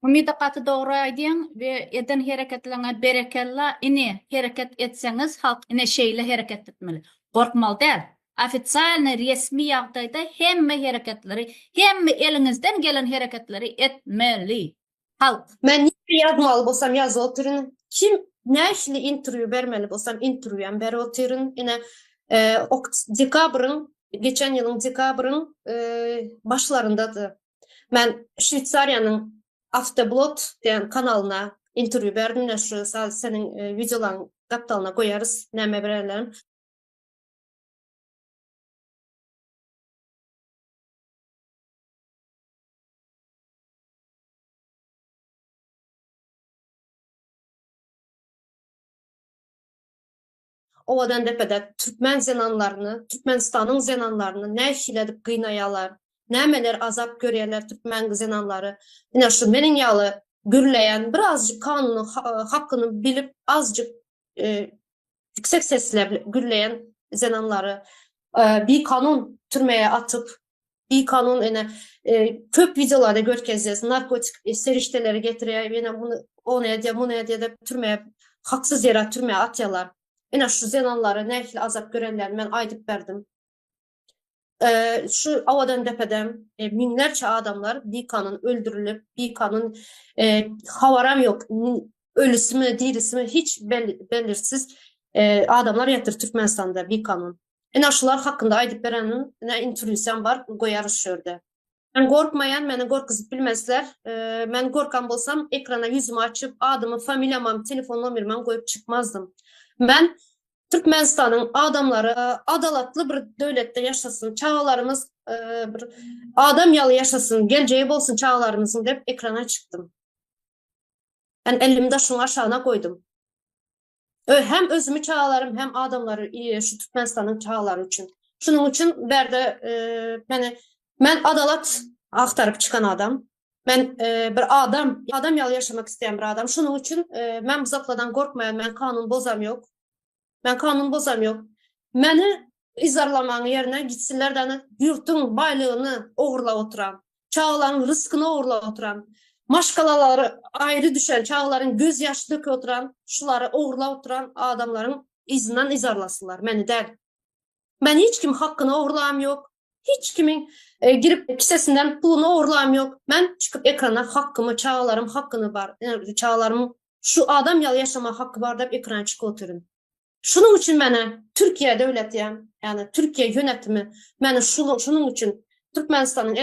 Umida katı doğru aydın ve eden hareketlerine berekella ini hareket etseniz halk ine şeyle hareket etmeli. Korkmalı değil. Ofitsialne resmi yağdayda hemme hareketleri, hemme elinizden gelen hareketleri etmeli. Halk. Men niye yazmalı bolsam yazı oturun. Kim ne işli interview vermeli bolsam interview'en beri oturun. Yine dekabrın, geçen yılın dekabrın başlarındadı. Men Şvitsariyanın Afterblot diyen kanalına interview verdim. Şu senin videoların kaptalına koyarız. Neme berelerim. Ovadan depede Türkmen zenanlarını, Türkmenistan'ın zenanlarını ne işledip kıynayalar, nemeler azap görüyorlar Türkmen zenanları. Yine şu menin yalı gürleyen, birazcık kanunu, hakkını bilip azıcık yüksek sesle gürleyen zenanları bir kanun türmeye atıp, bir kanun yine köp videolarda görkezeceğiz. Narkotik serişteleri getiriyor, yine bunu o ne diye, bu ne diye de türmeye, haksız yere türmeye atıyorlar. Yine şu zenanları nerede azap görenler ben aydıp verdim. Şu avadan depeden binlerce adamlar bir kanun öldürülüp bir kanun havaram yok ölüsü mü dirisi mi hiç belirsiz adamlar yatır Türkmenistan'da bir kanun. Şular hakkında aydıp verenin ne intervüsem var koyarışıyordu. Ben korkmayan, beni korkuzup bilmezler. Ben korkan bolsam ekrana yüzümü açıp adımı, familyamı, telefon numarımı koyup çıkmazdım. Ben Türkmenistan'ın adamları adalatlı bir devlette yaşasın, çağlarımız bir adam yalı yaşasın, geleceği olsun çağlarımızın deyip ekrana çıktım. Ben elimde şunu aşağına koydum. Hem özümü çağlarım hem adamları şu Türkmenistan'ın çağları için. Şunun için berde ben adalat aktarıp çıkan adam. Ben bir adam yalı yaşamak isteyen bir adam. Şunun için ben bu zapladan korkmayan, ben kanun bozam yok. Ben kanun bozam yok. Məni izarlamanın yerine gitsinler de yurtun baylığını uğurla oturan, çağların rızkını uğurla oturan, maşkalaları ayrı düşen, çağların göz yaşı dökü oturan, şuları uğurla oturan adamların izinden izarlasınlar. Məni der. Ben hiç kim hakkını uğurlayam yok. Hiç kimin girip kisesinden pulunu uğurlayam yok. Ben çıkıp ekrana hakkımı, çağlarım hakkını var. Yani çağlarım şu adam yalı yaşama hakkı var deyip ekrana çıkıp oturun. Şunun için bana Türkiye devleti yani Türkiye yönetimi bana şunun için Türkmenistan'ın